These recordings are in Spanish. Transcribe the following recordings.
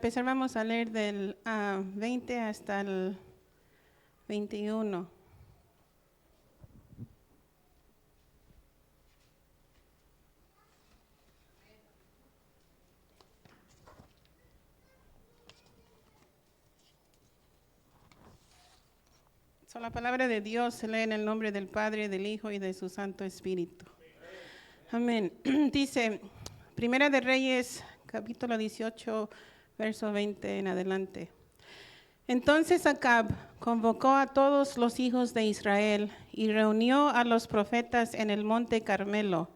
Empezar, vamos a leer del 20 hasta el 21. La palabra de Dios se lee en el nombre del Padre, del Hijo y de su Santo Espíritu. Amén. Dice, Primera de Reyes, capítulo 18, verso 20 en adelante. Entonces Acab convocó a todos los hijos de Israel y reunió a los profetas en el monte Carmelo.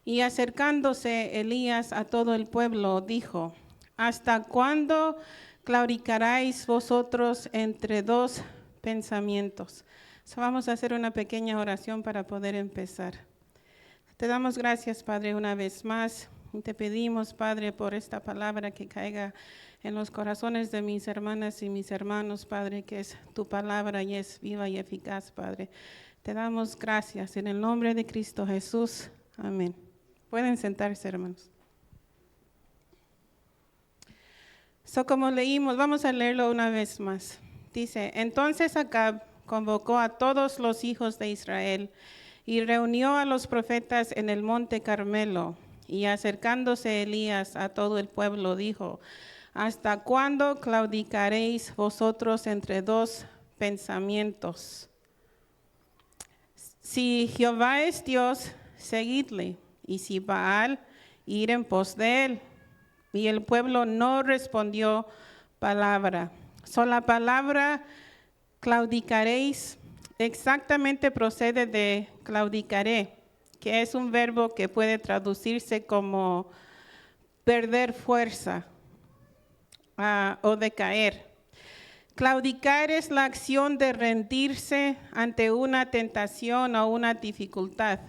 Y acercándose Elías a todo el pueblo, dijo: ¿Hasta cuándo claudicaréis vosotros entre dos pensamientos? Vamos a hacer una pequeña oración para poder empezar. Te damos gracias, Padre, una vez más. Y te pedimos, Padre, por esta palabra que caiga en los corazones de mis hermanas y mis hermanos, Padre, que es tu palabra y es viva y eficaz, Padre. Te damos gracias en el nombre de Cristo Jesús. Amén. Pueden sentarse, hermanos. Como leímos, vamos a leerlo una vez más. Dice, entonces Acab convocó a todos los hijos de Israel y reunió a los profetas en el monte Carmelo. Y acercándose Elías a todo el pueblo, dijo: ¿Hasta cuándo claudicaréis vosotros entre dos pensamientos? Si Jehová es Dios, seguidle, y si Baal, ir en pos de él. Y el pueblo no respondió palabra. La palabra claudicaréis exactamente procede de claudicaré, que es un verbo que puede traducirse como perder fuerza o decaer. Claudicar es la acción de rendirse ante una tentación o una dificultad.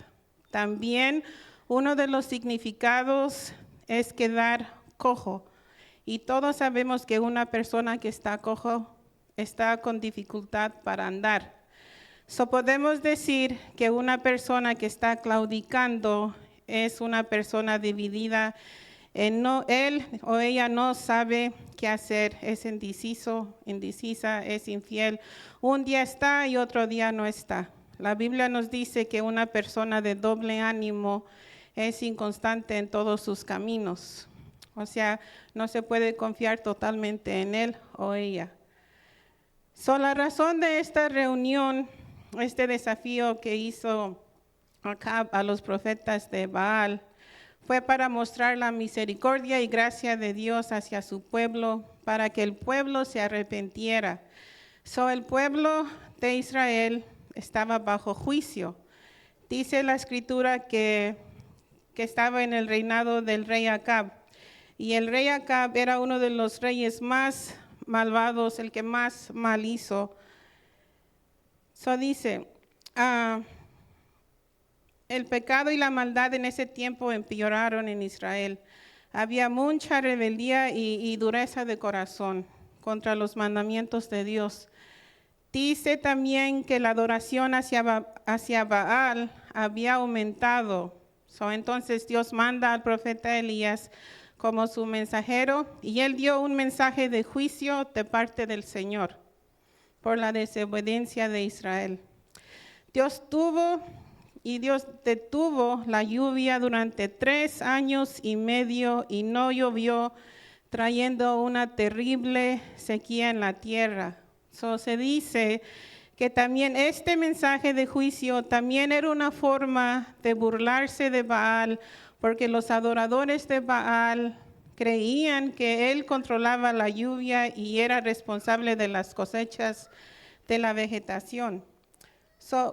También uno de los significados es quedar cojo. Y todos sabemos que una persona que está cojo está con dificultad para andar. Podemos decir que una persona que está claudicando es una persona dividida. Él o ella no sabe qué hacer, es indecisa, es infiel. Un día está y otro día no está. La Biblia nos dice que una persona de doble ánimo es inconstante en todos sus caminos. O sea, no se puede confiar totalmente en él o ella. La razón de esta reunión, este desafío que hizo Acab a los profetas de Baal, fue para mostrar la misericordia y gracia de Dios hacia su pueblo, para que el pueblo se arrepintiera. El pueblo de Israel estaba bajo juicio. Dice la escritura que estaba en el reinado del rey Acab. Y el rey Acab era uno de los reyes más malvados, el que más mal hizo. Dice, el pecado y la maldad en ese tiempo empeoraron en Israel. Había mucha rebeldía y dureza de corazón contra los mandamientos de Dios. Dice también que la adoración hacia Baal había aumentado. Entonces Dios manda al profeta Elías como su mensajero, y él dio un mensaje de juicio de parte del Señor por la desobediencia de Israel. Dios detuvo la lluvia durante 3 años y medio y no llovió, trayendo una terrible sequía en la tierra. Se dice que también este mensaje de juicio también era una forma de burlarse de Baal, porque los adoradores de Baal creían que él controlaba la lluvia y era responsable de las cosechas de la vegetación.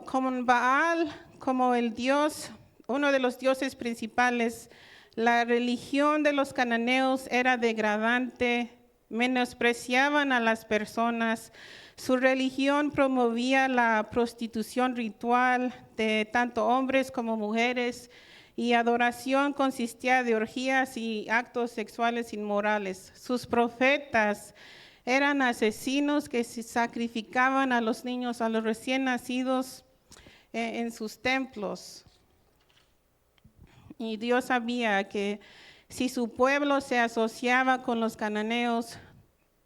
Como Baal, como el dios, uno de los dioses principales, la religión de los cananeos era degradante, menospreciaban a las personas. Su religión promovía la prostitución ritual de tanto hombres como mujeres, y adoración consistía de orgías y actos sexuales inmorales. Sus profetas eran asesinos que se sacrificaban a los niños, a los recién nacidos en sus templos. Y Dios sabía que Si su pueblo se asociaba con los cananeos,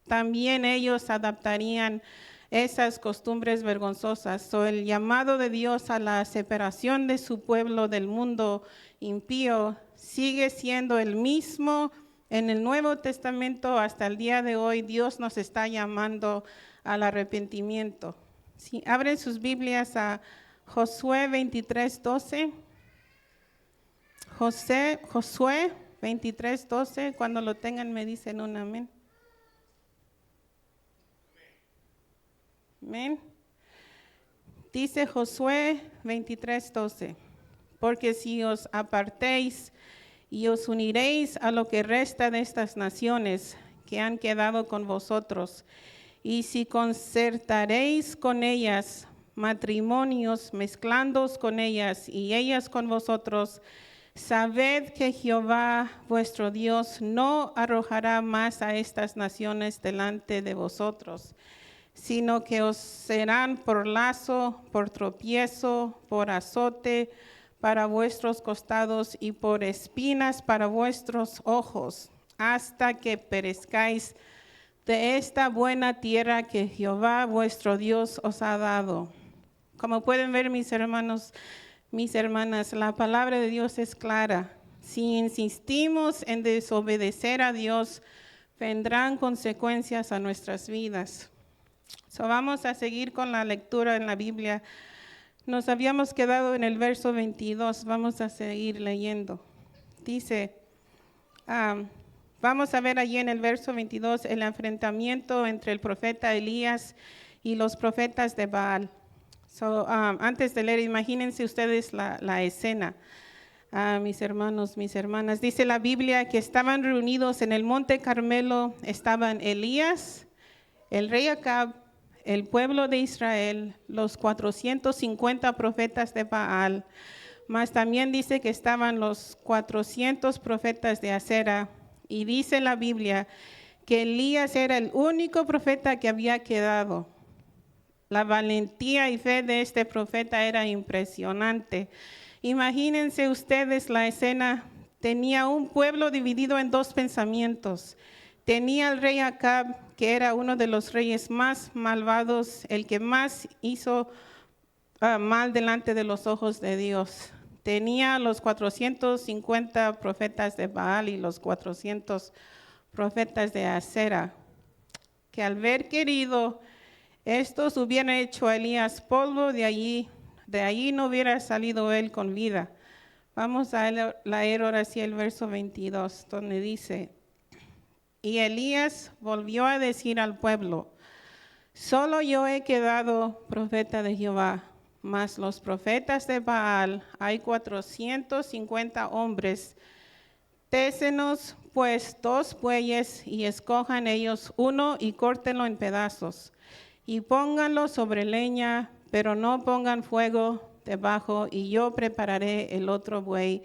también ellos adaptarían esas costumbres vergonzosas. El llamado de Dios a la separación de su pueblo del mundo impío sigue siendo el mismo en el Nuevo Testamento hasta el día de hoy. Dios nos está llamando al arrepentimiento. Si abren sus Biblias a Josué 23:12. Josué 23:12, cuando lo tengan me dicen un amén. Amén. Dice Josué 23:12, porque si os apartéis y os uniréis a lo que resta de estas naciones que han quedado con vosotros, y si concertaréis con ellas matrimonios, mezclándoos con ellas y ellas con vosotros, sabed que Jehová vuestro Dios no arrojará más a estas naciones delante de vosotros, sino que os serán por lazo, por tropiezo, por azote para vuestros costados y por espinas para vuestros ojos, hasta que perezcáis de esta buena tierra que Jehová vuestro Dios os ha dado. Como pueden ver, mis hermanos, mis hermanas, la palabra de Dios es clara. Si insistimos en desobedecer a Dios, vendrán consecuencias a nuestras vidas. Vamos a seguir con la lectura en la Biblia. Nos habíamos quedado en el verso 22. Vamos a seguir leyendo. Dice, vamos a ver allí en el verso 22 el enfrentamiento entre el profeta Elías y los profetas de Baal. Antes de leer, imagínense ustedes la escena. Mis hermanos, mis hermanas, dice la Biblia que estaban reunidos en el monte Carmelo, estaban Elías, el rey Acab, el pueblo de Israel, los 450 profetas de Baal, mas también dice que estaban los 400 profetas de Acera, y dice la Biblia que Elías era el único profeta que había quedado. La valentía y fe de este profeta era impresionante. Imagínense ustedes la escena. Tenía un pueblo dividido en dos pensamientos. Tenía al rey Acab, que era uno de los reyes más malvados, el que más hizo mal delante de los ojos de Dios. Tenía los 450 profetas de Baal y los 400 profetas de Acera, que al ver querido, estos hubieran hecho a Elías polvo, de allí no hubiera salido él con vida. Vamos a leer ahora sí el verso 22, donde dice, y Elías volvió a decir al pueblo, solo yo he quedado profeta de Jehová, mas los profetas de Baal hay 450 hombres. Tésenos pues 2 bueyes y escojan ellos uno y córtenlo en pedazos y pónganlo sobre leña, pero no pongan fuego debajo, y yo prepararé el otro buey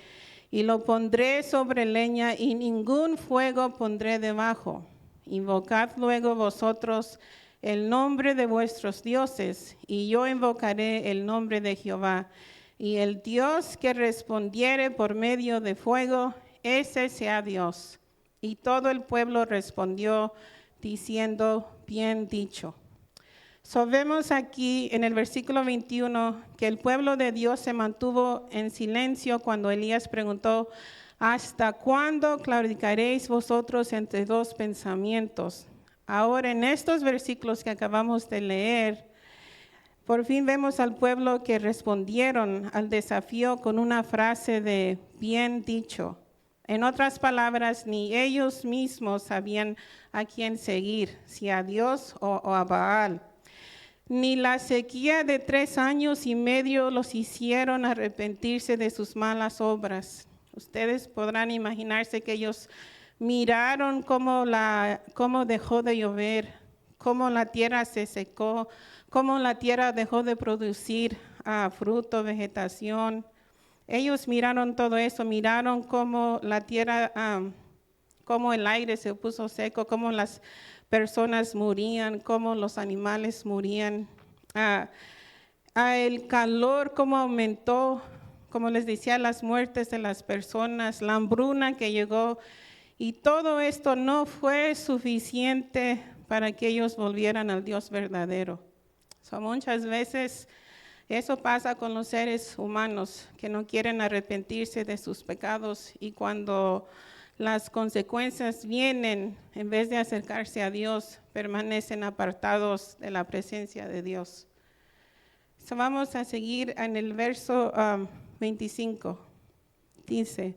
y lo pondré sobre leña y ningún fuego pondré debajo. Invocad luego vosotros el nombre de vuestros dioses, y yo invocaré el nombre de Jehová. Y el Dios que respondiere por medio de fuego, ese sea Dios. Y todo el pueblo respondió diciendo, bien dicho. Vemos aquí en el versículo 21 que el pueblo de Dios se mantuvo en silencio cuando Elías preguntó, ¿hasta cuándo claudicaréis vosotros entre dos pensamientos? Ahora en estos versículos que acabamos de leer, por fin vemos al pueblo que respondieron al desafío con una frase de bien dicho. En otras palabras, ni ellos mismos sabían a quién seguir, si a Dios o a Baal. Ni la sequía de 3 años y medio los hicieron arrepentirse de sus malas obras. Ustedes podrán imaginarse que ellos miraron cómo dejó de llover, cómo la tierra se secó, cómo la tierra dejó de producir fruto, vegetación. Ellos miraron todo eso, miraron cómo la tierra, cómo el aire se puso seco, cómo las personas morían, cómo los animales morían, el calor cómo aumentó, como les decía, las muertes de las personas, la hambruna que llegó, y todo esto no fue suficiente para que ellos volvieran al Dios verdadero. Muchas veces eso pasa con los seres humanos que no quieren arrepentirse de sus pecados, y cuando las consecuencias vienen, en vez de acercarse a Dios, permanecen apartados de la presencia de Dios. Vamos a seguir en el verso 25. Dice: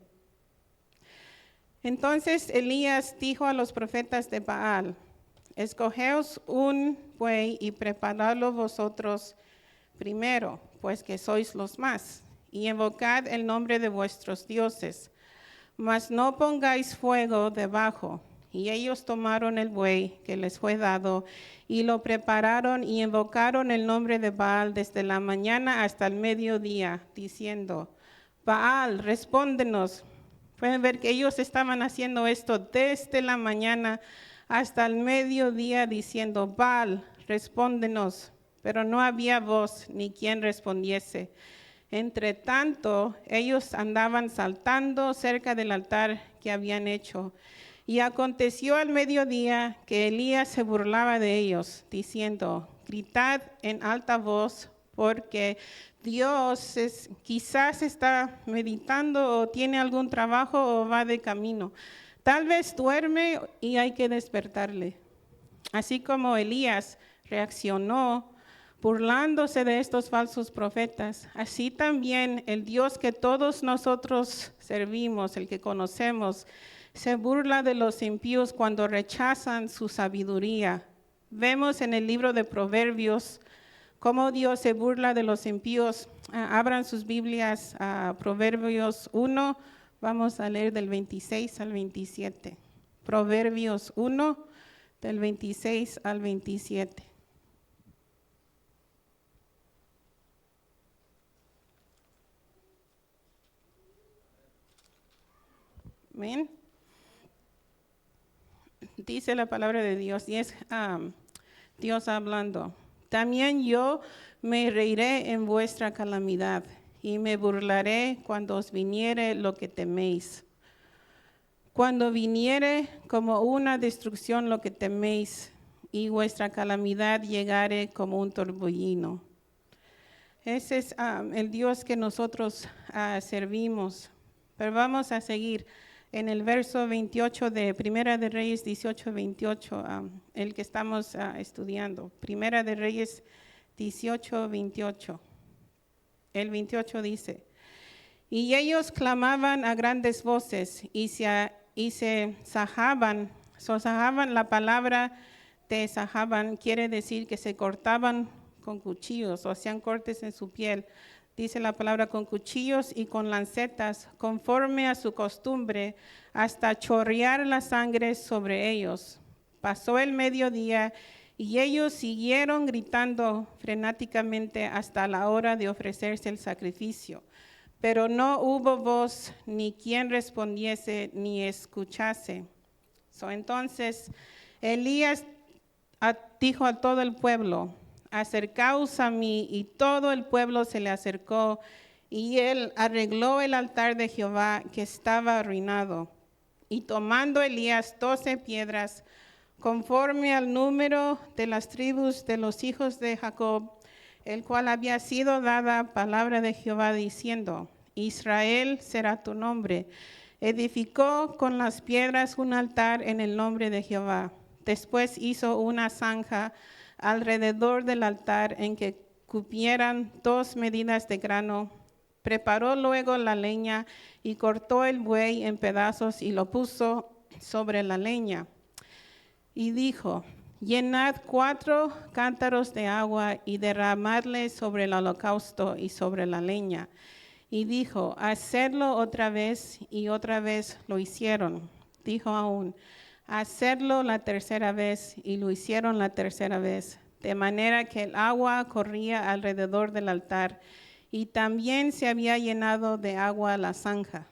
entonces Elías dijo a los profetas de Baal: escogeos un buey y preparadlo vosotros primero, pues que sois los más, y invocad el nombre de vuestros dioses, mas no pongáis fuego debajo. Y ellos tomaron el buey que les fue dado y lo prepararon y invocaron el nombre de Baal desde la mañana hasta el mediodía, diciendo: Baal, respóndenos. Pueden ver que ellos estaban haciendo esto desde la mañana hasta el mediodía, diciendo: Baal, respóndenos. Pero no había voz ni quien respondiese. Entre tanto, ellos andaban saltando cerca del altar que habían hecho. Y aconteció al mediodía que Elías se burlaba de ellos, diciendo: gritad en alta voz, porque Dios quizás está meditando o tiene algún trabajo o va de camino. Tal vez duerme y hay que despertarle. Así como Elías reaccionó burlándose de estos falsos profetas, así también el Dios que todos nosotros servimos, el que conocemos, se burla de los impíos cuando rechazan su sabiduría. Vemos en el libro de Proverbios cómo Dios se burla de los impíos. Abran sus Biblias a Proverbios 1, vamos a leer del 26 al 27. Proverbios 1, del 26 al 27. Amén. Dice la palabra de Dios, y es Dios hablando: también yo me reiré en vuestra calamidad, y me burlaré cuando os viniere lo que teméis. Cuando viniere como una destrucción lo que teméis, y vuestra calamidad llegare como un torbellino. Ese es el Dios que nosotros servimos. Pero vamos a seguir en el verso 28 de Primera de Reyes 18, 28, el que estamos estudiando. Primera de Reyes 18, 28. El 28 dice: y ellos clamaban a grandes voces y se sajaban. La palabra de sajaban quiere decir que se cortaban con cuchillos o hacían cortes en su piel. Dice la palabra: con cuchillos y con lancetas, conforme a su costumbre, hasta chorrear la sangre sobre ellos. Pasó el mediodía y ellos siguieron gritando frenéticamente hasta la hora de ofrecerse el sacrificio. Pero no hubo voz, ni quien respondiese, ni escuchase. Entonces Elías dijo a todo el pueblo: acercaos a mí. Y todo el pueblo se le acercó, y él arregló el altar de Jehová que estaba arruinado. Y tomando Elías 12 piedras, conforme al número de las tribus de los hijos de Jacob, el cual había sido dada palabra de Jehová, diciendo: Israel será tu nombre, edificó con las piedras un altar en el nombre de Jehová. Después hizo una zanja alrededor del altar en que cupieran 2 medidas de grano. Preparó luego la leña y cortó el buey en pedazos y lo puso sobre la leña. Y dijo: llenad 4 cántaros de agua y derramadle sobre el holocausto y sobre la leña. Y dijo: hacedlo otra vez, y otra vez lo hicieron. Dijo aún: hacedlo la tercera vez, y lo hicieron la tercera vez, de manera que el agua corría alrededor del altar, y también se había llenado de agua la zanja.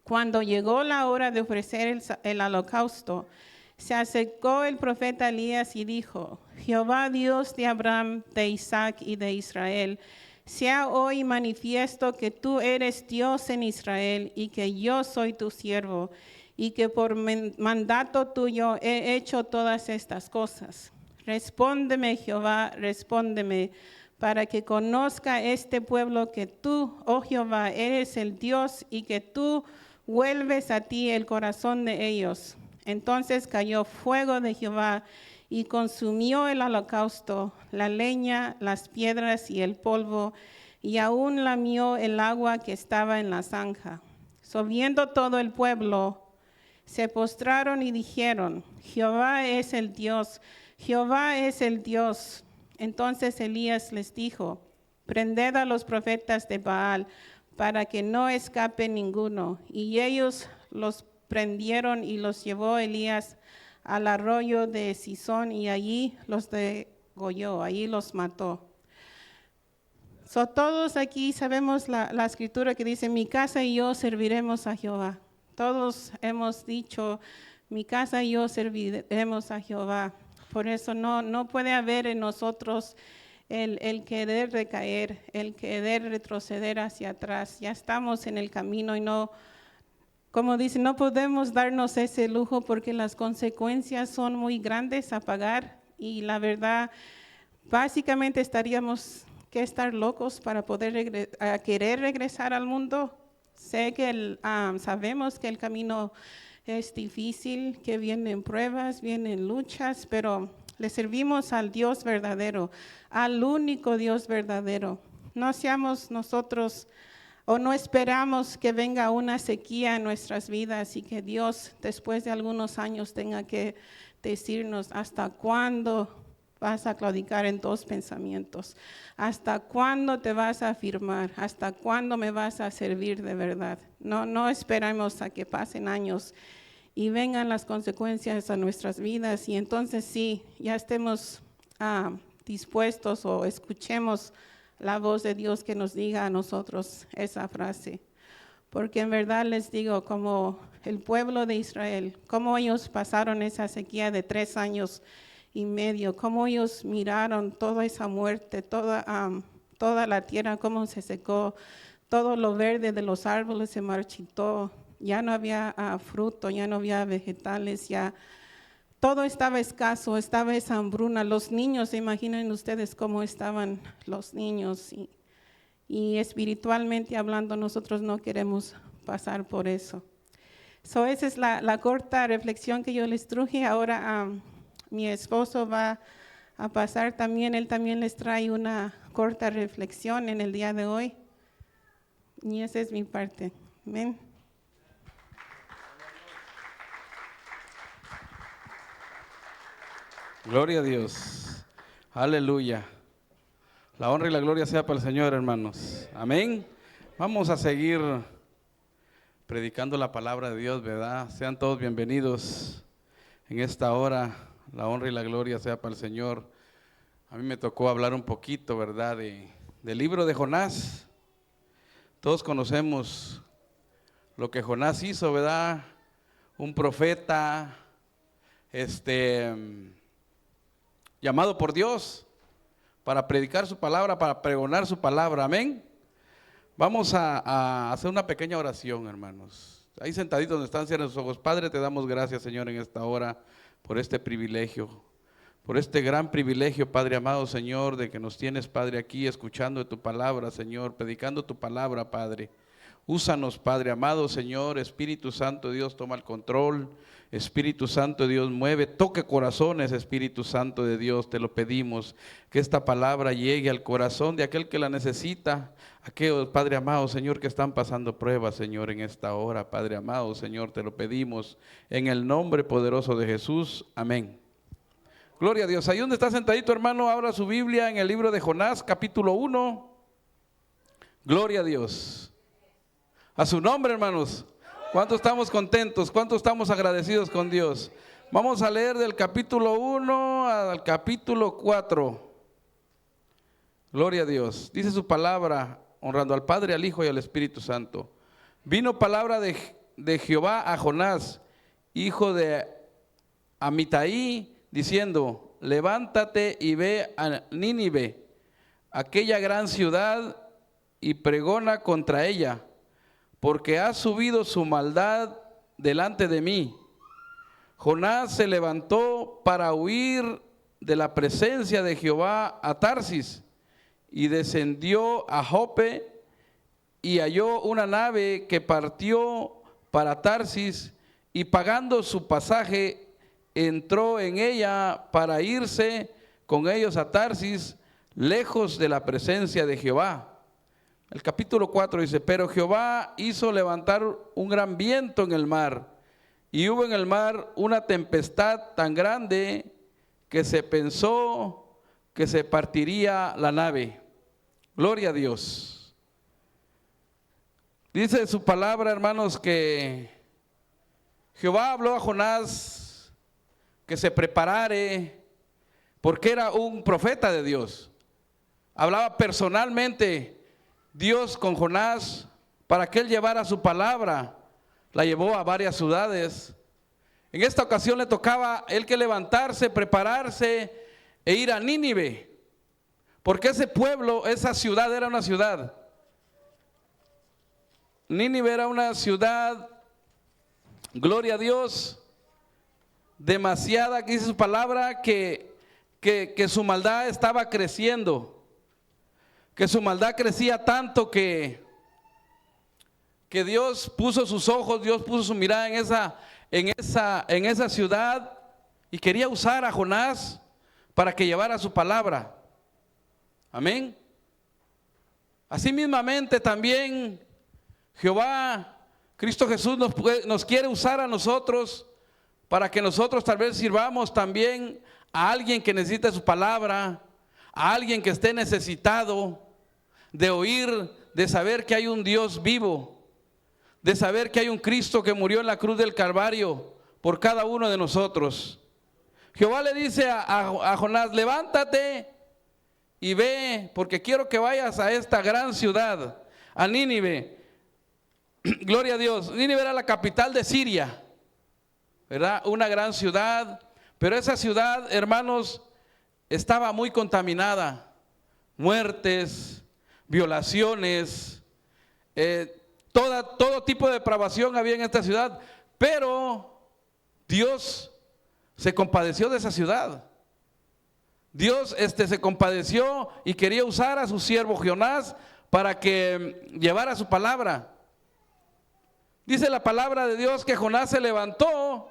Cuando llegó la hora de ofrecer el holocausto, se acercó el profeta Elías y dijo: Jehová, Dios de Abraham, de Isaac y de Israel, Sea hoy manifiesto que tú eres Dios en Israel y que yo soy tu siervo y que por mandato tuyo he hecho todas estas cosas. Respóndeme, Jehová, respóndeme, para que conozca este pueblo que tú, oh Jehová, eres el Dios y que tú vuelves a ti el corazón de ellos. Entonces cayó fuego de Jehová y consumió el holocausto, la leña, las piedras y el polvo, y aún lamió el agua que estaba en la zanja. Viendo todo el pueblo, se postraron y dijeron: Jehová es el Dios, Jehová es el Dios. Entonces Elías les dijo: prended a los profetas de Baal, para que no escape ninguno. Y ellos los prendieron y los llevó Elías al arroyo de Sison y allí los degolló, allí los mató. Todos aquí sabemos la escritura que dice: mi casa y yo serviremos a Jehová. Todos hemos dicho: mi casa y yo serviremos a Jehová. Por eso no puede haber en nosotros el querer recaer, el querer retroceder hacia atrás. Ya estamos en el camino y no, como dice, no podemos darnos ese lujo porque las consecuencias son muy grandes a pagar y la verdad, básicamente estaríamos que estar locos para poder querer regresar al mundo. Sé que sabemos que el camino es difícil, que vienen pruebas, vienen luchas, pero le servimos al Dios verdadero, al único Dios verdadero. No seamos nosotros o no esperamos que venga una sequía en nuestras vidas y que Dios después de algunos años tenga que decirnos: ¿hasta cuándo vas a claudicar en tus pensamientos? ¿Hasta cuándo te vas a afirmar? ¿Hasta cuándo me vas a servir de verdad? No esperamos a que pasen años y vengan las consecuencias a nuestras vidas y entonces sí, ya estemos dispuestos o escuchemos la voz de Dios que nos diga a nosotros esa frase. Porque en verdad les digo, como el pueblo de Israel, cómo ellos pasaron esa sequía de 3 años y medio, cómo ellos miraron toda esa muerte, toda la tierra, cómo se secó, todo lo verde de los árboles se marchitó, ya no había fruto, ya no había vegetales, ya todo estaba escaso, estaba esa hambruna. Los niños, imaginen ustedes cómo estaban los niños y espiritualmente hablando nosotros no queremos pasar por eso. Esa es la corta reflexión que yo les truje. Ahora mi esposo va a pasar también, él también les trae una corta reflexión en el día de hoy. Y esa es mi parte. Amén. Gloria a Dios. Aleluya. La honra y la gloria sea para el Señor, hermanos. Amén. Vamos a seguir predicando la palabra de Dios, ¿verdad? Sean todos bienvenidos en esta hora. La honra y la gloria sea para el Señor. A mí me tocó hablar un poquito, ¿verdad? Del libro de Jonás. Todos conocemos lo que Jonás hizo, ¿verdad? Un profeta, llamado por Dios para predicar su palabra, para pregonar su palabra. Amén. Vamos a hacer una pequeña oración, hermanos. Ahí sentaditos donde están, cierren sus ojos. Padre, te damos gracias, Señor, en esta hora por este privilegio, por este gran privilegio, Padre amado, Señor, de que nos tienes, Padre, aquí escuchando de tu palabra, Señor, predicando tu palabra, Padre. Úsanos, Padre amado, Señor. Espíritu Santo, Dios, toma el control. Espíritu Santo, Dios, mueve, toque corazones. Espíritu Santo de Dios, te lo pedimos, que esta palabra llegue al corazón de aquel que la necesita, aquellos, Padre amado, Señor, que están pasando pruebas, Señor, en esta hora. Padre amado, Señor, te lo pedimos en el nombre poderoso de Jesús. Amén. Gloria a Dios. Ahí donde está sentadito, hermano, abra su Biblia en el libro de Jonás, capítulo 1. Gloria a Dios. A su nombre, hermanos. ¿Cuántos estamos contentos? ¿Cuántos estamos agradecidos con Dios? Vamos a leer del capítulo 1 al capítulo 4. Gloria a Dios. Dice su palabra, honrando al Padre, al Hijo y al Espíritu Santo. Vino palabra de Jehová a Jonás, hijo de Amitai, diciendo: levántate y ve a Nínive, aquella gran ciudad y pregona contra ella, porque ha subido su maldad delante de mí. Jonás se levantó para huir de la presencia de Jehová a Tarsis y descendió a Jope y halló una nave que partió para Tarsis y pagando su pasaje entró en ella para irse con ellos a Tarsis, lejos de la presencia de Jehová. El capítulo 4 dice: pero Jehová hizo levantar un gran viento en el mar, y hubo en el mar una tempestad tan grande que se pensó que se partiría la nave. Gloria a Dios. Dice su palabra, hermanos, que Jehová habló a Jonás que se preparare, porque era un profeta de Dios. Hablaba personalmente Dios con Jonás para que él llevara su palabra. La llevó a varias ciudades. En esta ocasión le tocaba a él que levantarse, prepararse e ir a Nínive, porque ese pueblo, esa ciudad era una ciudad. Nínive era una ciudad, gloria a Dios, demasiada, que dice su palabra, que su maldad estaba creciendo, que su maldad crecía tanto que Dios puso sus ojos, Dios puso su mirada en esa ciudad y quería usar a Jonás para que llevara su palabra. Amén. Así mismamente también Jehová, Cristo Jesús nos quiere usar a nosotros para que nosotros tal vez sirvamos también a alguien que necesite su palabra, a alguien que esté necesitado de oír, de saber que hay un Dios vivo, de saber que hay un Cristo que murió en la cruz del Calvario por cada uno de nosotros. Jehová le dice a Jonás: levántate y ve, porque quiero que vayas a esta gran ciudad, a Nínive. Gloria a Dios. Nínive era la capital de Siria, ¿verdad? Una gran ciudad, pero esa ciudad, hermanos, estaba muy contaminada. Muertes, violaciones, todo tipo de depravación había en esta ciudad, pero Dios se compadeció de esa ciudad. Dios se compadeció y quería usar a su siervo Jonás para que llevara su palabra. Dice la palabra de Dios que Jonás se levantó,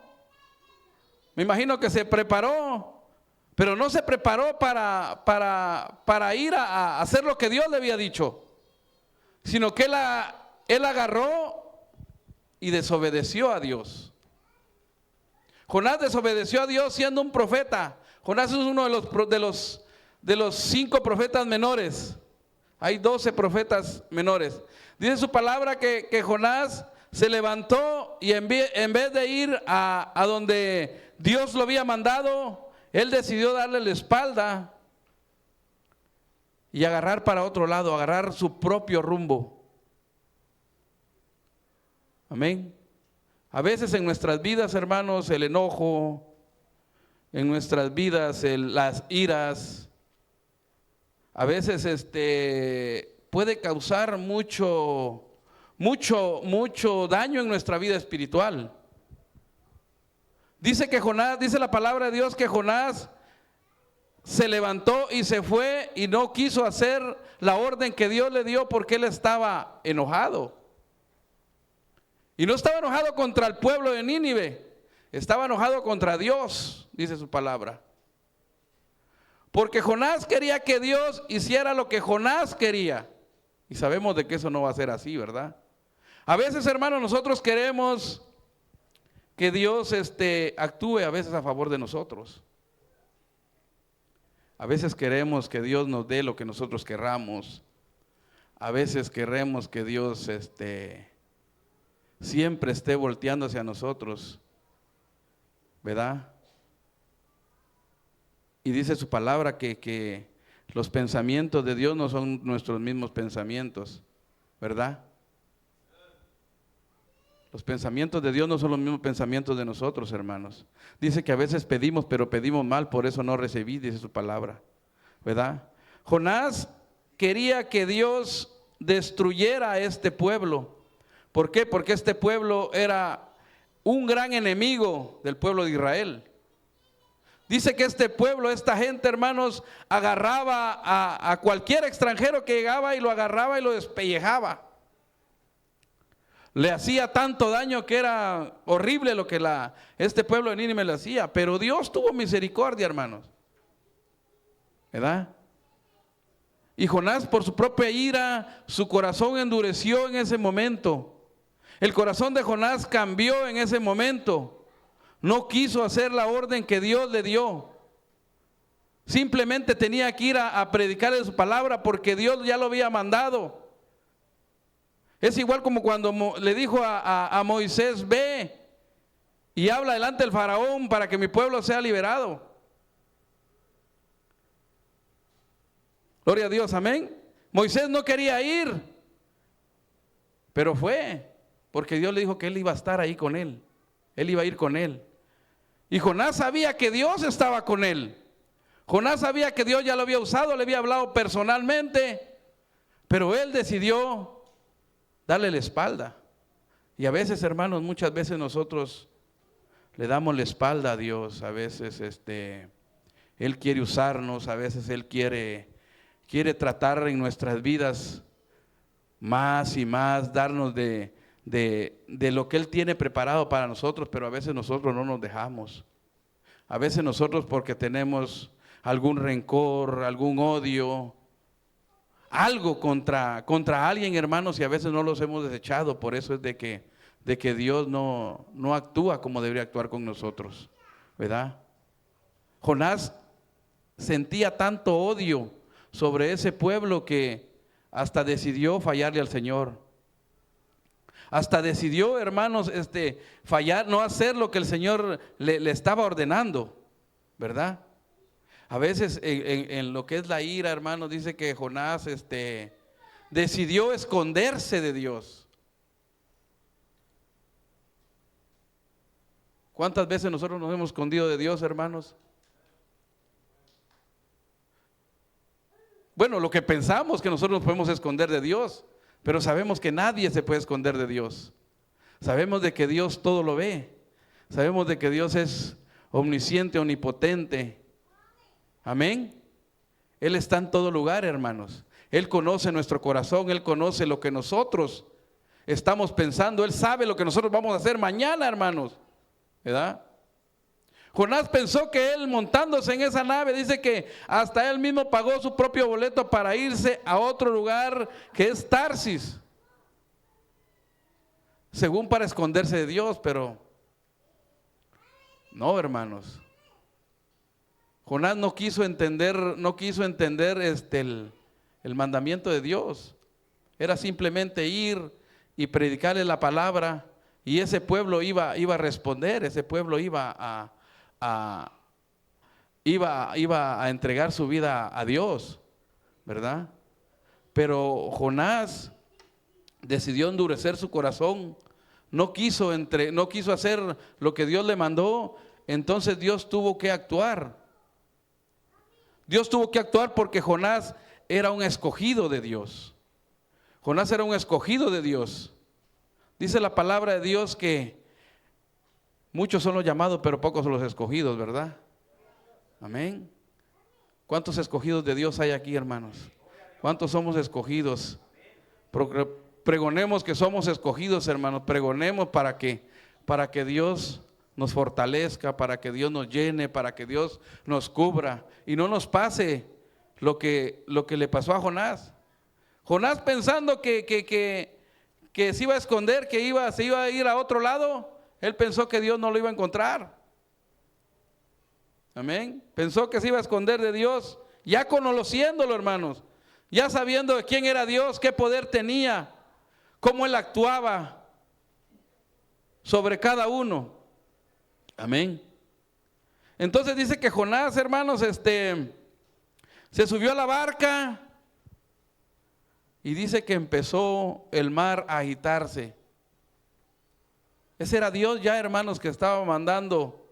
me imagino que se preparó, pero no se preparó para ir a hacer lo que Dios le había dicho, sino que él agarró y desobedeció a Dios. Jonás desobedeció a Dios siendo un profeta. Jonás es uno de los 5 profetas menores. Hay 12 profetas menores. Dice su palabra que Jonás se levantó y en vez de ir a donde Dios lo había mandado, él decidió darle la espalda y agarrar para otro lado, agarrar su propio rumbo. Amén. A veces en nuestras vidas, hermanos, el enojo, en nuestras vidas las iras, a veces puede causar mucho daño en nuestra vida espiritual. Dice la palabra de Dios que Jonás se levantó y se fue y no quiso hacer la orden que Dios le dio porque él estaba enojado. Y no estaba enojado contra el pueblo de Nínive, estaba enojado contra Dios, dice su palabra. Porque Jonás quería que Dios hiciera lo que Jonás quería. Y sabemos de que eso no va a ser así, ¿verdad? A veces, hermanos, nosotros queremos que Dios actúe a veces a favor de nosotros. A veces queremos que Dios nos dé lo que nosotros querramos. A veces queremos que Dios siempre esté volteando hacia nosotros, ¿verdad? Y dice su palabra que los pensamientos de Dios no son nuestros mismos pensamientos, ¿verdad? Los pensamientos de Dios no son los mismos pensamientos de nosotros, hermanos. Dice que a veces pedimos, pero pedimos mal, por eso no recibí, dice su palabra, ¿verdad? Jonás quería que Dios destruyera a este pueblo. ¿Por qué? Porque este pueblo era un gran enemigo del pueblo de Israel. Dice que este pueblo, esta gente, hermanos, agarraba a cualquier extranjero que llegaba y lo agarraba y lo despellejaba. Le hacía tanto daño que era horrible lo que este pueblo de Nínive le hacía. Pero Dios tuvo misericordia, hermanos, ¿verdad? Y Jonás, por su propia ira, su corazón endureció en ese momento. El corazón de Jonás cambió en ese momento. No quiso hacer la orden que Dios le dio. Simplemente tenía que ir a predicarle su palabra porque Dios ya lo había mandado. Es igual como cuando le dijo a Moisés: ve y habla delante del faraón para que mi pueblo sea liberado. Gloria a Dios, amén. Moisés no quería ir, pero fue, porque Dios le dijo que él iba a estar ahí con él. Él iba a ir con él. Y Jonás sabía que Dios estaba con él. Jonás sabía que Dios ya lo había usado, le había hablado personalmente, pero él decidió darle la espalda. Y a veces, hermanos, muchas veces nosotros le damos la espalda a Dios. A veces Él quiere usarnos, a veces Él quiere tratar en nuestras vidas más y más, darnos de lo que Él tiene preparado para nosotros, pero a veces nosotros no nos dejamos. A veces nosotros, porque tenemos algún rencor, algún odio, algo contra alguien, hermanos, y a veces no los hemos desechado. Por eso es de que Dios no actúa como debería actuar con nosotros, ¿verdad? Jonás sentía tanto odio sobre ese pueblo que hasta decidió fallarle al Señor. Hasta decidió, hermanos, fallar, no hacer lo que el Señor le estaba ordenando, ¿verdad? A veces en lo que es la ira, hermanos, dice que Jonás decidió esconderse de Dios. ¿Cuántas veces nosotros nos hemos escondido de Dios, hermanos? Bueno, lo que pensamos que nosotros nos podemos esconder de Dios, pero sabemos que nadie se puede esconder de Dios. Sabemos de que Dios todo lo ve. Sabemos de que Dios es omnisciente, omnipotente. Amén. Él está en todo lugar, hermanos. Él conoce nuestro corazón, Él conoce lo que nosotros estamos pensando, Él sabe lo que nosotros vamos a hacer mañana, hermanos, ¿verdad? Jonás pensó que él, montándose en esa nave, dice que hasta él mismo pagó su propio boleto para irse a otro lugar que es Tarsis, según para esconderse de Dios, pero no, hermanos. Jonás no quiso entender el mandamiento de Dios. Era simplemente ir y predicarle la palabra, y ese pueblo iba a responder, ese pueblo iba a entregar su vida a Dios, ¿verdad? Pero Jonás decidió endurecer su corazón, no quiso hacer lo que Dios le mandó. Entonces Dios tuvo que actuar. Dios tuvo que actuar porque Jonás era un escogido de Dios. Jonás era un escogido de Dios. Dice la palabra de Dios que muchos son los llamados, pero pocos son los escogidos, ¿verdad? Amén. ¿Cuántos escogidos de Dios hay aquí, hermanos? ¿Cuántos somos escogidos? Pregonemos que somos escogidos, hermanos. Pregonemos para que Dios nos fortalezca, para que Dios nos llene, para que Dios nos cubra y no nos pase lo que le pasó a Jonás. Jonás, pensando que se iba a esconder, se iba a ir a otro lado, él pensó que Dios no lo iba a encontrar. Amén. Pensó que se iba a esconder de Dios, ya conociéndolo, hermanos, ya sabiendo de quién era Dios, qué poder tenía, cómo Él actuaba sobre cada uno. Amén. Entonces dice que Jonás, hermanos, se subió a la barca y dice que empezó el mar a agitarse. Ese era Dios ya, hermanos, que estaba mandando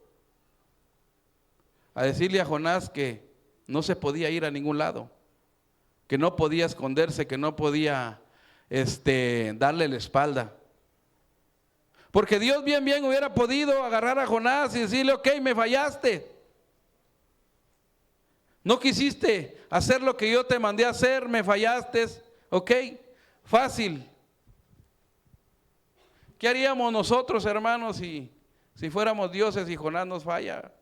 a decirle a Jonás que no se podía ir a ningún lado, que no podía esconderse, que no podía darle la espalda. Porque Dios bien hubiera podido agarrar a Jonás y decirle, ok, me fallaste. No quisiste hacer lo que yo te mandé a hacer, me fallaste. Ok, fácil. ¿Qué haríamos nosotros, hermanos, si fuéramos dioses y Jonás nos falla?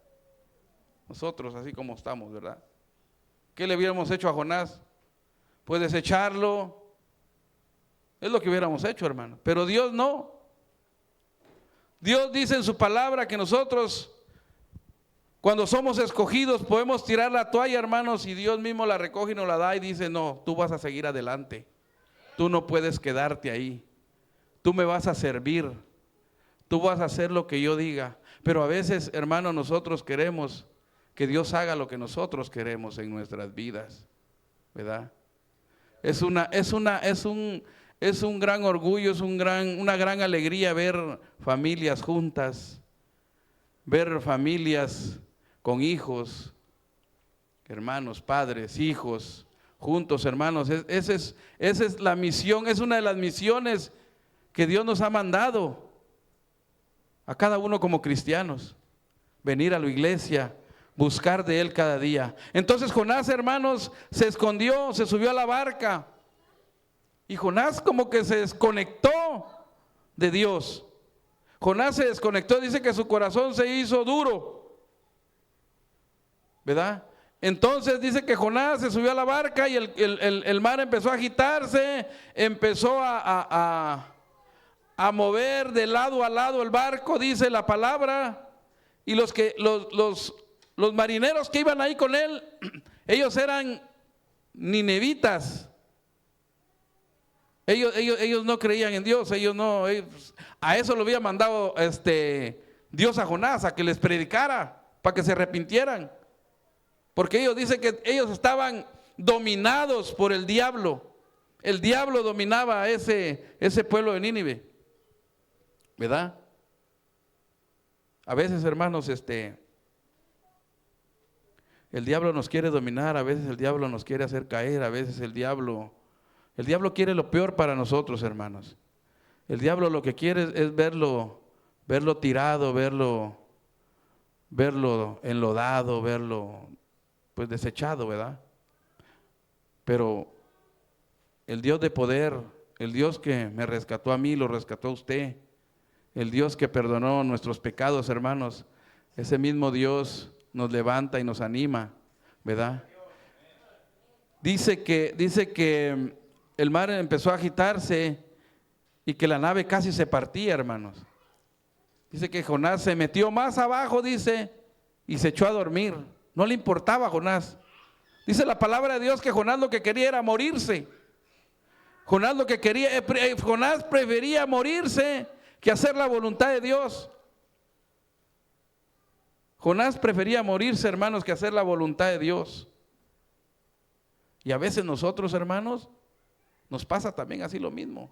Nosotros, así como estamos, ¿verdad? ¿Qué le hubiéramos hecho a Jonás? Pues desecharlo. Es lo que hubiéramos hecho, hermano. Pero Dios no. Dios dice en su palabra que nosotros, cuando somos escogidos, podemos tirar la toalla, hermanos, y Dios mismo la recoge y nos la da y dice, no, tú vas a seguir adelante. Tú no puedes quedarte ahí. Tú me vas a servir. Tú vas a hacer lo que yo diga. Pero a veces, hermano, nosotros queremos que Dios haga lo que nosotros queremos en nuestras vidas, ¿verdad? Es un gran orgullo, una gran alegría ver familias juntas, ver familias con hijos, hermanos, padres, hijos, juntos, hermanos. Esa es la misión, es una de las misiones que Dios nos ha mandado a cada uno como cristianos, venir a la iglesia, buscar de Él cada día. Entonces Jonás, hermanos, se escondió, se subió a la barca. Y Jonás como que se desconectó de Dios. Jonás se desconectó, dice que su corazón se hizo duro, ¿verdad? Entonces dice que Jonás se subió a la barca y el mar empezó a agitarse, empezó a mover de lado a lado el barco, dice la palabra. Y los marineros que iban ahí con él, ellos eran ninivitas. Ellos no creían en Dios, a eso lo había mandado Dios a Jonás, a que les predicara, para que se arrepintieran. Porque ellos dicen que ellos estaban dominados por el diablo. El diablo dominaba a ese pueblo de Nínive, ¿verdad? A veces, hermanos, el diablo nos quiere dominar, a veces el diablo nos quiere hacer caer, a veces el diablo quiere lo peor para nosotros, hermanos. El diablo lo que quiere es verlo tirado, verlo enlodado, verlo pues desechado, ¿verdad? Pero el Dios de poder, el Dios que me rescató a mí, lo rescató a usted, el Dios que perdonó nuestros pecados, hermanos, ese mismo Dios nos levanta y nos anima, ¿verdad? Dice que el mar empezó a agitarse y que la nave casi se partía, hermanos. Dice que Jonás se metió más abajo, dice, y se echó a dormir. No le importaba a Jonás. Dice la palabra de Dios que Jonás lo que quería era morirse. Jonás prefería morirse que hacer la voluntad de Dios. Jonás prefería morirse, hermanos, que hacer la voluntad de Dios. Y a veces nosotros, hermanos, nos pasa también así lo mismo.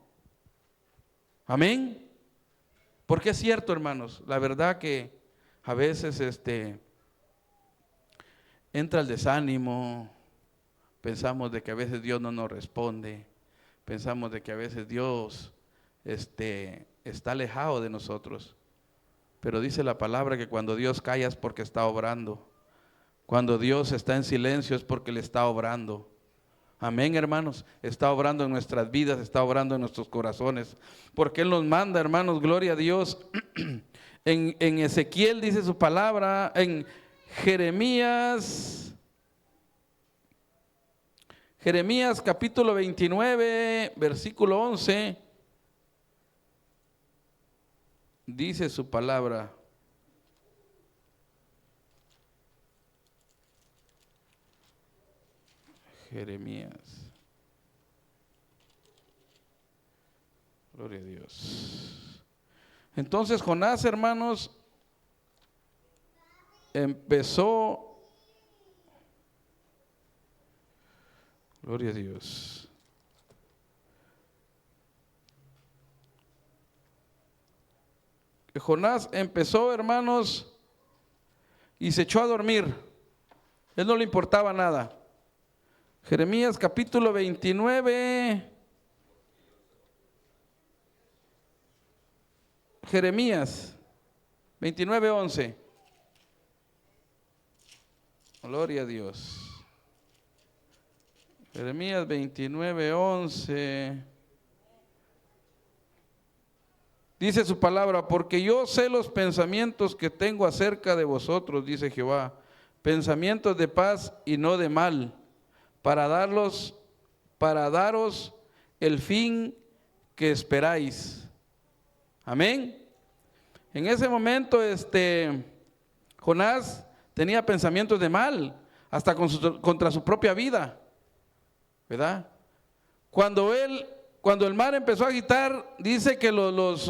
Amén. Porque es cierto, hermanos, la verdad que a veces entra el desánimo, pensamos de que a veces Dios no nos responde, pensamos de que a veces Dios está alejado de nosotros. Pero dice la palabra que cuando Dios calla es porque está obrando. Cuando Dios está en silencio es porque le está obrando. Amén, hermanos. Está obrando en nuestras vidas, está obrando en nuestros corazones. Porque Él nos manda, hermanos, gloria a Dios. En Ezequiel dice su palabra, en Jeremías capítulo 29, versículo 11. Dice su palabra. Jeremías. Gloria a Dios. Entonces Jonás, hermanos, empezó. Gloria a Dios. Jonás empezó, hermanos, y se echó a dormir. Él no le importaba nada. Jeremías capítulo 29. Jeremías 29:11. Gloria a Dios. Jeremías 29:11. Dice su palabra: porque yo sé los pensamientos que tengo acerca de vosotros, dice Jehová, pensamientos de paz y no de mal, para daros el fin que esperáis. Amén. En ese momento Jonás tenía pensamientos de mal, hasta contra su propia vida, ¿verdad? Cuando el mar empezó a agitar, dice que los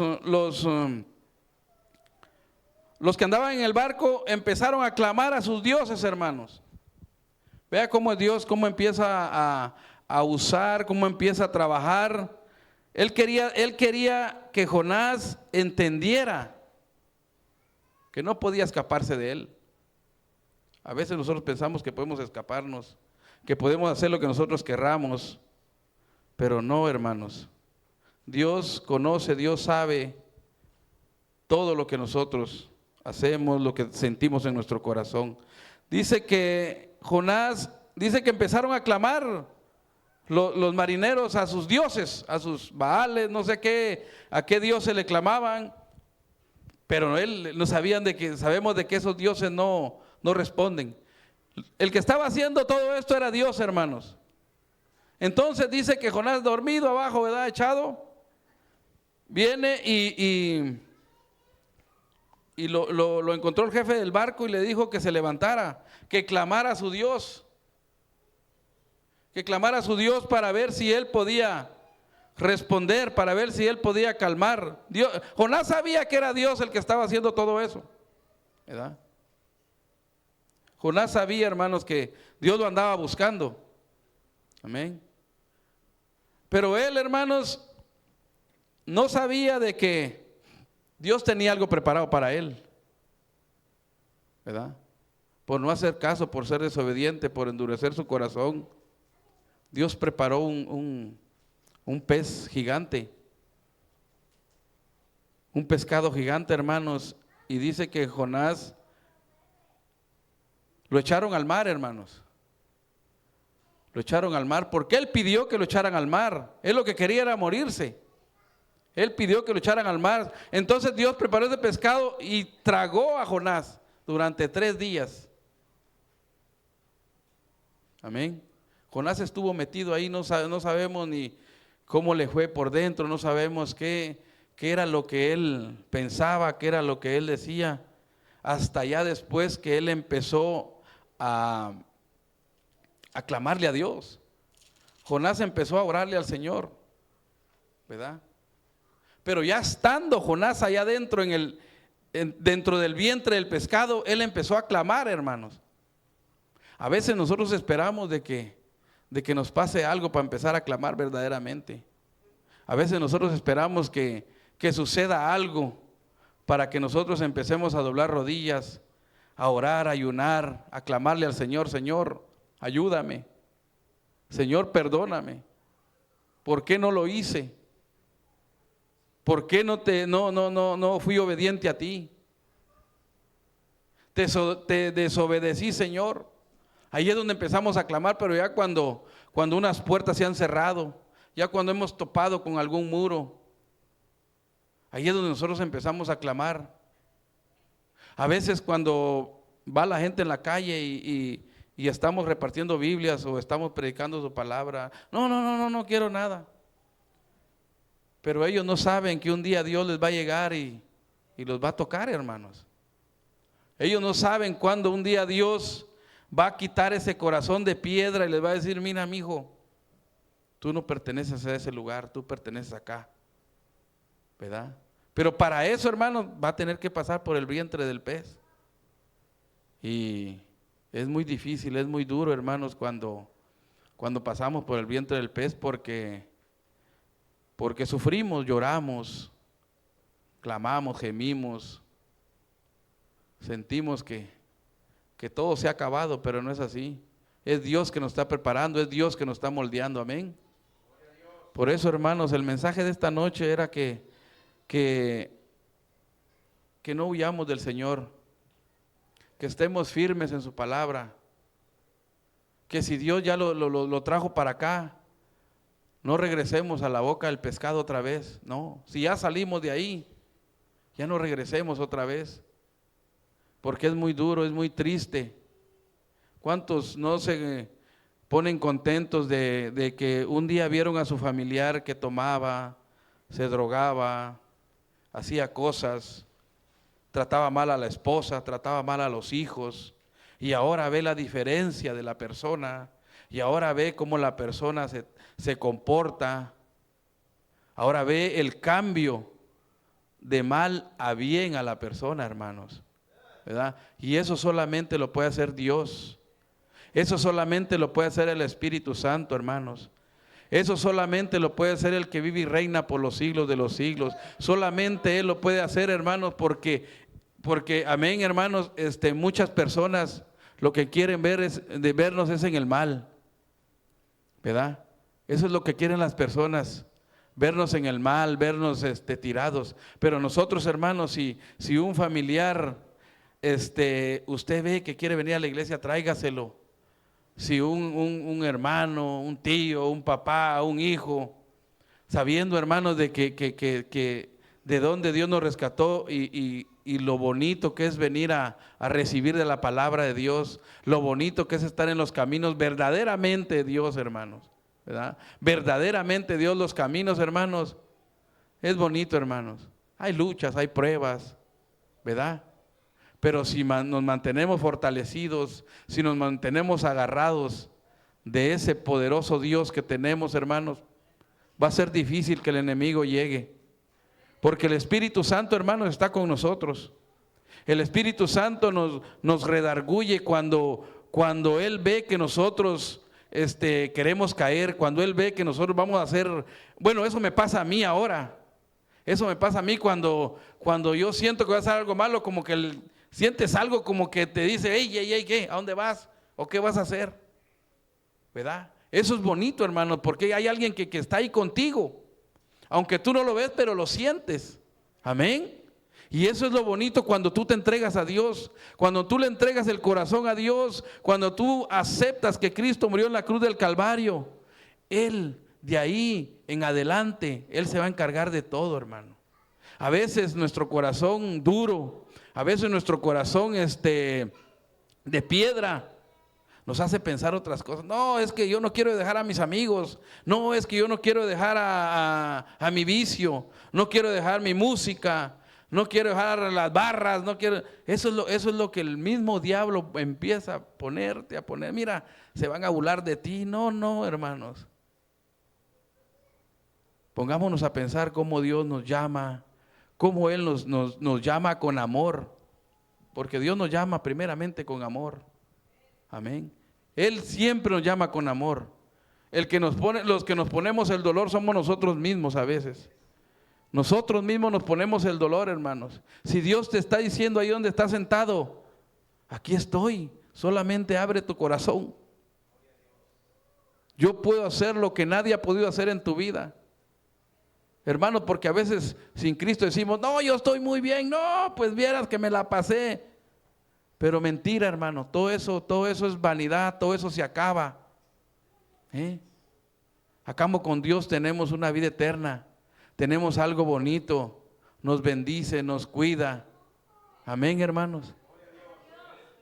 que andaban en el barco empezaron a clamar a sus dioses, hermanos. Vea cómo Dios, cómo empieza a usar, cómo empieza a trabajar. Él quería que Jonás entendiera que no podía escaparse de él. A veces nosotros pensamos que podemos escaparnos, que podemos hacer lo que nosotros querramos, pero no, hermanos. Dios conoce, Dios sabe todo lo que nosotros hacemos, lo que sentimos en nuestro corazón. Dice que empezaron a clamar los marineros a sus dioses, a sus baales, no sé a qué dioses le clamaban, pero sabemos de que esos dioses no responden. El que estaba haciendo todo esto era Dios, hermanos. Entonces dice que Jonás, dormido abajo, ¿verdad?, echado, viene y lo encontró el jefe del barco y le dijo que se levantara, que clamara a su Dios, para ver si él podía responder, para ver si él podía calmar. Jonás sabía que era Dios el que estaba haciendo todo eso, ¿verdad? Jonás sabía, hermanos, que Dios lo andaba buscando. Amén. Pero él, hermanos, no sabía de que Dios tenía algo preparado para él, ¿verdad? Por no hacer caso, por ser desobediente, por endurecer su corazón, Dios preparó un pez gigante, un pescado gigante, hermanos, y dice que Jonás lo echaron al mar, hermanos. Lo echaron al mar porque él pidió que lo echaran al mar. Él lo que quería era morirse. Él pidió que lo echaran al mar. Entonces Dios preparó ese pescado y tragó a Jonás durante 3 días. Amén. Jonás estuvo metido ahí, no sabemos ni cómo le fue por dentro, no sabemos qué era lo que él pensaba, qué era lo que él decía, hasta ya después que él empezó a clamarle a Dios. Jonás empezó a orarle al Señor, ¿verdad? Pero ya estando Jonás allá adentro dentro del vientre del pescado, él empezó a clamar, hermanos. A veces nosotros esperamos de que nos pase algo para empezar a clamar verdaderamente. A veces nosotros esperamos que suceda algo para que nosotros empecemos a doblar rodillas, a orar, a ayunar, a clamarle al Señor: Señor, ayúdame. Señor, perdóname. ¿Por qué no lo hice? ¿Por qué no fui obediente a ti? Te desobedecí, Señor. Ahí es donde empezamos a clamar, pero ya cuando unas puertas se han cerrado, ya cuando hemos topado con algún muro, ahí es donde nosotros empezamos a clamar. A veces cuando va la gente en la calle y estamos repartiendo Biblias o estamos predicando su palabra, no quiero nada. Pero ellos no saben que un día Dios les va a llegar y los va a tocar, hermanos. Ellos no saben cuándo un día Dios va a quitar ese corazón de piedra y les va a decir: mira, mijo, tú no perteneces a ese lugar, tú perteneces acá, ¿verdad? Pero para eso, hermanos, va a tener que pasar por el vientre del pez. Y es muy difícil, es muy duro, hermanos, cuando pasamos por el vientre del pez, porque sufrimos, lloramos, clamamos, gemimos, sentimos que todo se ha acabado, pero no es así. Es Dios que nos está preparando, es Dios que nos está moldeando, amén. Por eso, hermanos, el mensaje de esta noche era que no huyamos del Señor, que estemos firmes en su palabra, que si Dios ya lo trajo para acá, no regresemos a la boca del pescado otra vez, no, si ya salimos de ahí, ya no regresemos otra vez, porque es muy duro, es muy triste. ¿Cuántos no se ponen contentos de que un día vieron a su familiar que tomaba, se drogaba, hacía cosas, trataba mal a la esposa, trataba mal a los hijos, y ahora ve la diferencia de la persona, y ahora ve cómo la persona se comporta, ahora ve el cambio de mal a bien a la persona, hermanos, ¿verdad? Y eso solamente lo puede hacer Dios, eso solamente lo puede hacer el Espíritu Santo, hermanos. Eso solamente lo puede hacer el que vive y reina por los siglos de los siglos. Solamente Él lo puede hacer, hermanos, porque amén, hermanos, muchas personas lo que quieren vernos es en el mal, ¿verdad? Eso es lo que quieren las personas, vernos en el mal, vernos tirados. Pero nosotros, hermanos, si un familiar, usted ve que quiere venir a la iglesia, tráigaselo. Si un hermano, un tío, un papá, un hijo, sabiendo, hermanos, de que de donde Dios nos rescató y lo bonito que es venir a recibir de la palabra de Dios, lo bonito que es estar en los caminos verdaderamente de Dios, hermanos, ¿verdad? Verdaderamente Dios, los caminos, hermanos, es bonito, hermanos. Hay luchas, hay pruebas, ¿verdad? Pero si nos mantenemos fortalecidos, si nos mantenemos agarrados de ese poderoso Dios que tenemos, hermanos, va a ser difícil que el enemigo llegue. Porque el Espíritu Santo, hermanos, está con nosotros. El Espíritu Santo nos redarguye cuando Él ve que nosotros queremos caer, cuando Él ve que nosotros vamos a hacer, bueno, eso me pasa a mí ahora. Eso me pasa a mí cuando yo siento que voy a hacer algo malo, como que sientes algo como que te dice, hey, ¿qué? ¿A dónde vas? ¿O qué vas a hacer? ¿Verdad? Eso es bonito, hermano, porque hay alguien que está ahí contigo. Aunque tú no lo ves, pero lo sientes. Amén. Y eso es lo bonito cuando tú te entregas a Dios, cuando tú le entregas el corazón a Dios, cuando tú aceptas que Cristo murió en la cruz del Calvario. Él, de ahí en adelante, Él se va a encargar de todo, hermano. A veces nuestro corazón duro, a veces nuestro corazón de piedra, nos hace pensar otras cosas. No, es que yo no quiero dejar a mis amigos. No, es que yo no quiero dejar a mi vicio. No quiero dejar mi música. No quiero dejar las barras. No quiero. Eso es lo que el mismo diablo empieza a ponerte, a poner. Mira, se van a burlar de ti. No, hermanos. Pongámonos a pensar cómo Dios nos llama, cómo Él nos llama con amor. Porque Dios nos llama primeramente con amor. Amén. Él siempre nos llama con amor. Los que nos ponemos el dolor somos nosotros mismos a veces. Nosotros mismos nos ponemos el dolor, hermanos. Si Dios te está diciendo ahí donde estás sentado, aquí estoy, solamente abre tu corazón. Yo puedo hacer lo que nadie ha podido hacer en tu vida. Hermanos, porque a veces sin Cristo decimos, no, yo estoy muy bien, no, pues vieras que me la pasé. Pero mentira, hermano, todo eso es vanidad, todo eso se acaba. Acá con Dios tenemos una vida eterna, tenemos algo bonito, nos bendice, nos cuida. Amén, hermanos.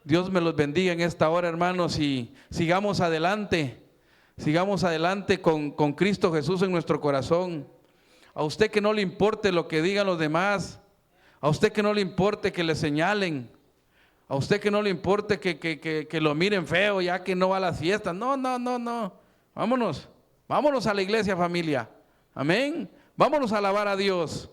Dios me los bendiga en esta hora, hermanos, y sigamos adelante con Cristo Jesús en nuestro corazón. A usted que no le importe lo que digan los demás, a usted que no le importe que le señalen, a usted que no le importe que lo miren feo ya que no va a las fiestas. No. Vámonos a la iglesia, familia. Amén. Vámonos a alabar a Dios.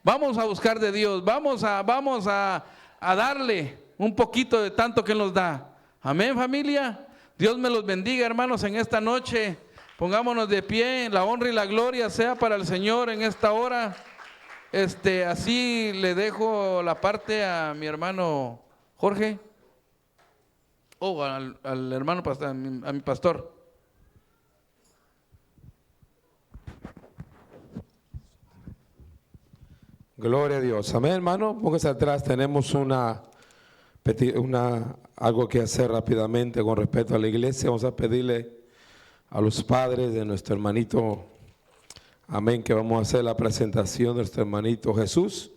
Vamos a buscar de Dios. Vamos a darle un poquito de tanto que Él nos da. Amén, familia. Dios me los bendiga, hermanos, en esta noche. Pongámonos de pie. La honra y la gloria sea para el Señor en esta hora. Así le dejo la parte a mi hermano Jorge. al hermano pastor, a mi pastor. Gloria a Dios. Amén, hermano. Póngase atrás. Tenemos algo que hacer rápidamente con respecto a la iglesia. Vamos a pedirle a los padres de nuestro hermanito, amén, que vamos a hacer la presentación de nuestro hermanito Jesús.